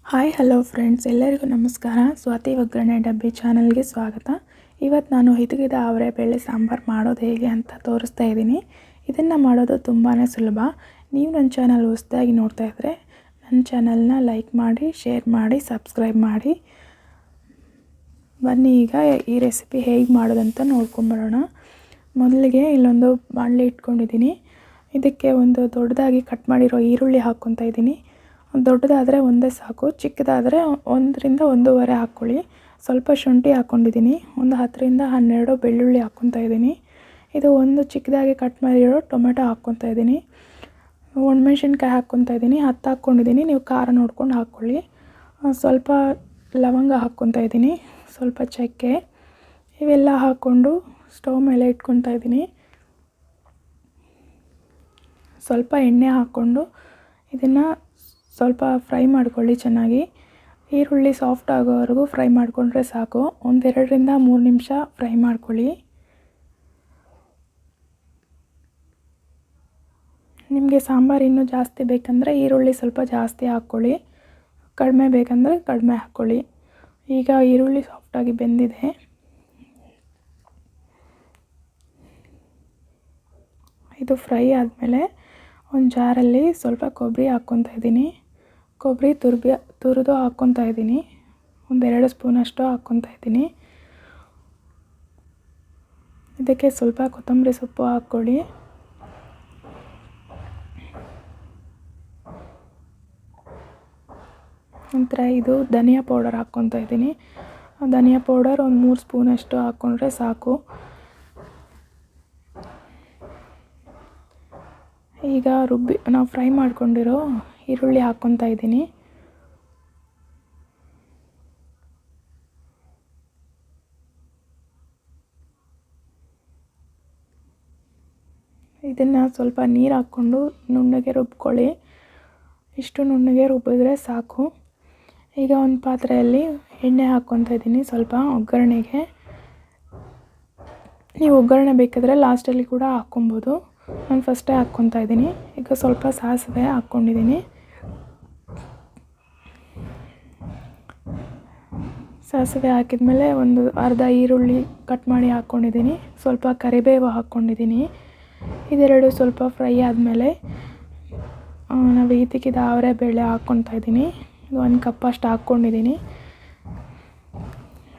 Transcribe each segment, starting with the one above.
Hi hello friends, ಎಲ್ಲರಿಗೂ ನಮಸ್ಕಾರ. ಸ್ವಾತಿ ಒಗ್ಗರಣೆ ಡಬ್ಬಿ ಚಾನಲ್ಗೆ ಸ್ವಾಗತ. ಇವತ್ತು ನಾನು ಹಿತಕಿದ ಅವರೆಬೇಳೆ ಸಾಂಬಾರು ಮಾಡೋದು ಹೇಗೆ ಅಂತ ತೋರಿಸ್ತಾ ಇದ್ದೀನಿ. ಇದನ್ನು ಮಾಡೋದು ತುಂಬಾ ಸುಲಭ. ನೀವು ನನ್ನ ಚಾನಲ್ ಹೊಸದಾಗಿ ನೋಡ್ತಾ ಇದ್ದರೆ ನನ್ನ ಚಾನಲ್ನ ಲೈಕ್ ಮಾಡಿ, ಶೇರ್ ಮಾಡಿ, ಸಬ್ಸ್ಕ್ರೈಬ್ ಮಾಡಿ. ಬನ್ನಿ ಈಗ ಈ ರೆಸಿಪಿ ಹೇಗೆ ಮಾಡೋದಂತ ನೋಡ್ಕೊಂಬರೋಣ. ಮೊದಲಿಗೆ ಇಲ್ಲೊಂದು ಬಾಣಲೆ ಇಟ್ಕೊಂಡಿದ್ದೀನಿ. ಇದಕ್ಕೆ ಒಂದು ದೊಡ್ಡದಾಗಿ ಕಟ್ ಮಾಡಿರೋ ಈರುಳ್ಳಿ ಹಾಕ್ಕೊತಾ ಇದ್ದೀನಿ. ದೊಡ್ಡದಾದರೆ ಒಂದೇ ಸಾಕು, ಚಿಕ್ಕದಾದರೆ 1ರಿಂದ 1.5 ಹಾಕ್ಕೊಳ್ಳಿ. ಸ್ವಲ್ಪ ಶುಂಠಿ ಹಾಕ್ಕೊಂಡಿದ್ದೀನಿ. ಒಂದು 10ರಿಂದ 12 ಬೆಳ್ಳುಳ್ಳಿ ಹಾಕ್ಕೊತಾ ಇದ್ದೀನಿ. ಇದು ಒಂದು ಚಿಕ್ಕದಾಗಿ ಕಟ್ ಮಾಡಿರೋ ಟೊಮೆಟೊ ಹಾಕ್ಕೊತಾ ಇದ್ದೀನಿ. ಒಣಮೆಣ್ಸಿನ್ಕಾಯಿ ಹಾಕ್ಕೊತಾ ಇದ್ದೀನಿ. 10 ಹಾಕ್ಕೊಂಡಿದ್ದೀನಿ. ನೀವು ಖಾರ ನೋಡ್ಕೊಂಡು ಹಾಕ್ಕೊಳ್ಳಿ. ಸ್ವಲ್ಪ ಲವಂಗ ಹಾಕ್ಕೊತಾ ಇದ್ದೀನಿ, ಸ್ವಲ್ಪ ಚಕ್ಕೆ. ಇವೆಲ್ಲ ಹಾಕ್ಕೊಂಡು ಸ್ಟವ್ ಮೇಲೆ ಇಟ್ಕೊತಾ ಇದ್ದೀನಿ. ಸ್ವಲ್ಪ ಎಣ್ಣೆ ಹಾಕ್ಕೊಂಡು ಇದನ್ನು ಸ್ವಲ್ಪ ಫ್ರೈ ಮಾಡ್ಕೊಳ್ಳಿ ಚೆನ್ನಾಗಿ. ಈರುಳ್ಳಿ ಸಾಫ್ಟ್ ಆಗೋವರೆಗೂ ಫ್ರೈ ಮಾಡಿಕೊಂಡ್ರೆ ಸಾಕು. 2ರಿಂದ 3 ನಿಮಿಷ ಫ್ರೈ ಮಾಡ್ಕೊಳ್ಳಿ. ನಿಮಗೆ ಸಾಂಬಾರು ಇನ್ನೂ ಜಾಸ್ತಿ ಬೇಕಂದರೆ ಈರುಳ್ಳಿ ಸ್ವಲ್ಪ ಜಾಸ್ತಿ ಹಾಕ್ಕೊಳ್ಳಿ, ಕಡಿಮೆ ಬೇಕಂದರೆ ಕಡಿಮೆ ಹಾಕ್ಕೊಳ್ಳಿ. ಈಗ ಈರುಳ್ಳಿ ಸಾಫ್ಟಾಗಿ ಬೆಂದಿದೆ. ಇದು ಫ್ರೈ ಆದಮೇಲೆ ಒಂದು ಜಾರಲ್ಲಿ ಸ್ವಲ್ಪ ಕೊಬ್ಬರಿ ಹಾಕ್ಕೊತಾ ಇದ್ದೀನಿ. ಕೊಬ್ಬರಿ ತುರಿದು ಹಾಕ್ಕೊತಾ ಇದ್ದೀನಿ. 1-2 ಸ್ಪೂನಷ್ಟು ಹಾಕ್ಕೊತಾ ಇದ್ದೀನಿ. ಇದಕ್ಕೆ ಸ್ವಲ್ಪ ಕೊತ್ತಂಬರಿ ಸೊಪ್ಪು ಹಾಕ್ಕೊಳ್ಳಿ. ನಂತರ ಇದು ಧನಿಯಾ ಪೌಡರ್ ಹಾಕ್ಕೊತಾ ಇದ್ದೀನಿ. ಧನಿಯಾ ಪೌಡರ್ ಒಂದು 3 ಸ್ಪೂನಷ್ಟು ಹಾಕ್ಕೊಂಡ್ರೆ ಸಾಕು. ಈಗ ನಾವು ಫ್ರೈ ಮಾಡ್ಕೊಂಡಿರೋ ಈರುಳ್ಳಿ ಹಾಕ್ಕೊತಾ ಇದ್ದೀನಿ. ಇದನ್ನು ಸ್ವಲ್ಪ ನೀರು ಹಾಕ್ಕೊಂಡು ನುಣ್ಣಗೆ ರುಬ್ಕೊಳ್ಳಿ. ಇಷ್ಟು ನುಣ್ಣಗೆ ರುಬ್ಬಿದ್ರೆ ಸಾಕು. ಈಗ ಒಂದು ಪಾತ್ರೆಯಲ್ಲಿ ಎಣ್ಣೆ ಹಾಕ್ಕೊತಾ ಇದ್ದೀನಿ ಸ್ವಲ್ಪ ಒಗ್ಗರಣೆಗೆ. ನೀವು ಒಗ್ಗರಣೆ ಬೇಕಾದರೆ ಲಾಸ್ಟಲ್ಲಿ ಕೂಡ ಹಾಕ್ಕೊಬೋದು. ನಾನು ಫಸ್ಟೇ ಹಾಕ್ಕೊತಾ ಇದ್ದೀನಿ. ಈಗ ಸ್ವಲ್ಪ ಸಾಸಿವೆ ಹಾಕ್ಕೊಂಡಿದ್ದೀನಿ. ಸಾಸಿವೆ ಹಾಕಿದ್ಮೇಲೆ ಒಂದು ಅರ್ಧ ಈರುಳ್ಳಿ ಕಟ್ ಮಾಡಿ ಹಾಕ್ಕೊಂಡಿದ್ದೀನಿ. ಸ್ವಲ್ಪ ಕರಿಬೇವು ಹಾಕ್ಕೊಂಡಿದ್ದೀನಿ. ಇದೆರಡು ಸ್ವಲ್ಪ ಫ್ರೈ ಆದಮೇಲೆ ನಾವು ಹಿತಕಿದ ಅವರೆಬೇಳೆ ಹಾಕ್ಕೊತಾ ಇದ್ದೀನಿ. 1 ಕಪ್ ಅಷ್ಟು ಹಾಕ್ಕೊಂಡಿದ್ದೀನಿ.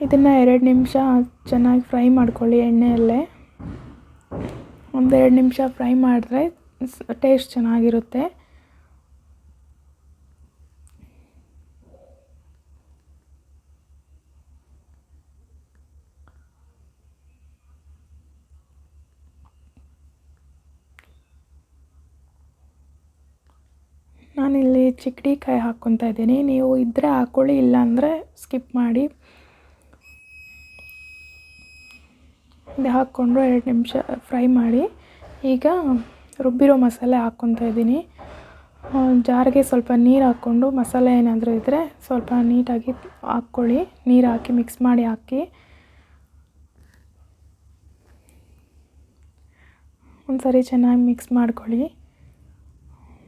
ಇದನ್ನು 2 ನಿಮಿಷ ಚೆನ್ನಾಗಿ ಫ್ರೈ ಮಾಡ್ಕೊಳ್ಳಿ ಎಣ್ಣೆಯಲ್ಲೇ. 1-2 ನಿಮಿಷ ಫ್ರೈ ಮಾಡಿದ್ರೆ ಟೇಸ್ಟ್ ಚೆನ್ನಾಗಿರುತ್ತೆ. ನಾನಿಲ್ಲಿ ಚಿಕ್ಕಡಿಕಾಯಿ ಹಾಕ್ಕೊತಾ ಇದ್ದೀನಿ. ನೀವು ಇದ್ದರೆ ಹಾಕ್ಕೊಳ್ಳಿ, ಇಲ್ಲಾಂದರೆ ಸ್ಕಿಪ್ ಮಾಡಿ. ಇದು ಹಾಕ್ಕೊಂಡು 2 ನಿಮಿಷ ಫ್ರೈ ಮಾಡಿ. ಈಗ ರುಬ್ಬಿರೋ ಮಸಾಲೆ ಹಾಕ್ಕೊತಾ ಇದ್ದೀನಿ. ಜಾರಿಗೆ ಸ್ವಲ್ಪ ನೀರು ಹಾಕ್ಕೊಂಡು ಮಸಾಲೆ ಏನಾದರೂ ಇದ್ದರೆ ಸ್ವಲ್ಪ ನೀಟಾಗಿ ಹಾಕ್ಕೊಳ್ಳಿ. ನೀರು ಹಾಕಿ ಮಿಕ್ಸ್ ಮಾಡಿ ಹಾಕಿ. ಒಂದ್ಸರಿ ಚೆನ್ನಾಗಿ ಮಿಕ್ಸ್ ಮಾಡ್ಕೊಳ್ಳಿ.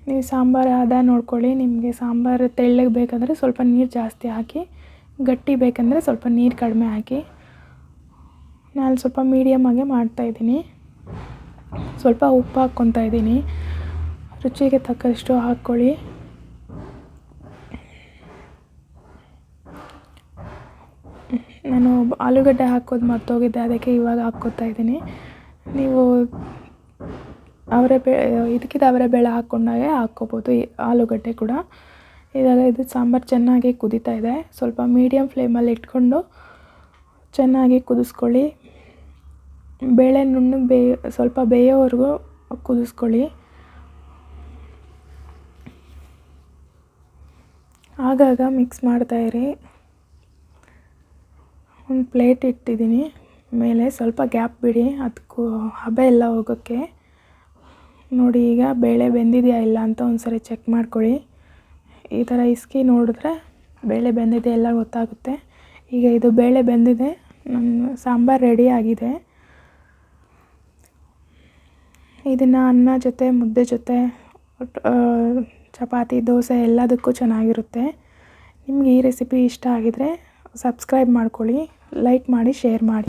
ನೀವು ಸಾಂಬಾರು ಹದ ನೋಡ್ಕೊಳ್ಳಿ. ನಿಮಗೆ ಸಾಂಬಾರು ತೆಳ್ಳಗೆ ಬೇಕಂದರೆ ಸ್ವಲ್ಪ ನೀರು ಜಾಸ್ತಿ ಹಾಕಿ, ಗಟ್ಟಿ ಬೇಕಂದರೆ ಸ್ವಲ್ಪ ನೀರು ಕಡಿಮೆ ಹಾಕಿ. ನಾನು ಸ್ವಲ್ಪ ಮೀಡಿಯಮಾಗೆ ಮಾಡ್ತಾಯಿದ್ದೀನಿ. ಸ್ವಲ್ಪ ಉಪ್ಪು ಹಾಕ್ಕೊತಾ ಇದ್ದೀನಿ. ರುಚಿಗೆ ತಕ್ಕಷ್ಟು ಹಾಕ್ಕೊಳ್ಳಿ. ನಾನು ಆಲೂಗಡ್ಡೆ ಹಾಕೋದು ಮರ್ತೋಗಿದ್ದೆ, ಅದಕ್ಕೆ ಇವಾಗ ಹಾಕ್ಕೊತಾ ಇದ್ದೀನಿ. ನೀವು ಇದಕ್ಕಿದ ಅವರೆಬೇಳೆ ಹಾಕ್ಕೊಂಡಾಗೆ ಹಾಕ್ಕೋಬೋದು ಆಲೂಗಡ್ಡೆ ಕೂಡ. ಇವಾಗ ಇದು ಸಾಂಬಾರು ಚೆನ್ನಾಗಿ ಕುದೀತಾ ಇದೆ. ಸ್ವಲ್ಪ ಮೀಡಿಯಮ್ ಫ್ಲೇಮಲ್ಲಿ ಇಟ್ಕೊಂಡು ಚೆನ್ನಾಗಿ ಕುದಿಸ್ಕೊಳ್ಳಿ. ಬೇಳೆ ನುಣ್ಣಗೆ ಸ್ವಲ್ಪ ಬೇಯೋವರೆಗೂ ಕುದಿಸ್ಕೊಳ್ಳಿ. ಆಗಾಗ ಮಿಕ್ಸ್ ಮಾಡ್ತಾಯಿರಿ. ಒಂದು ಪ್ಲೇಟ್ ಇಟ್ಟಿದ್ದೀನಿ ಮೇಲೆ, ಸ್ವಲ್ಪ ಗ್ಯಾಪ್ ಬಿಡಿ, ಅದಕ್ಕೂ ಹಬೆ ಎಲ್ಲ ಹೋಗೋಕ್ಕೆ. ನೋಡಿ ಈಗ ಬೇಳೆ ಬೆಂದಿದೆಯಾ ಇಲ್ಲ ಅಂತ ಒಂದ್ಸರಿ ಚೆಕ್ ಮಾಡ್ಕೊಳ್ಳಿ. ಈ ಥರ ಇಸ್ಕಿ ನೋಡಿದ್ರೆ ಬೇಳೆ ಬೆಂದಿದೆ ಎಲ್ಲ ಗೊತ್ತಾಗುತ್ತೆ. ಈಗ ಇದು ಬೇಳೆ ಬೆಂದಿದೆ, ನನ್ನ ಸಾಂಬಾರು ರೆಡಿ ಆಗಿದೆ. ಇದನ್ನು ಅನ್ನ ಜೊತೆ, ಮುದ್ದೆ ಜೊತೆ, ಚಪಾತಿ, ದೋಸೆ ಎಲ್ಲದಕ್ಕೂ ಚೆನ್ನಾಗಿರುತ್ತೆ. ನಿಮಗೆ ಈ ರೆಸಿಪಿ ಇಷ್ಟ ಆಗಿದರೆ ಸಬ್ಸ್ಕ್ರೈಬ್ ಮಾಡ್ಕೊಳ್ಳಿ, ಲೈಕ್ ಮಾಡಿ, ಶೇರ್ ಮಾಡಿ.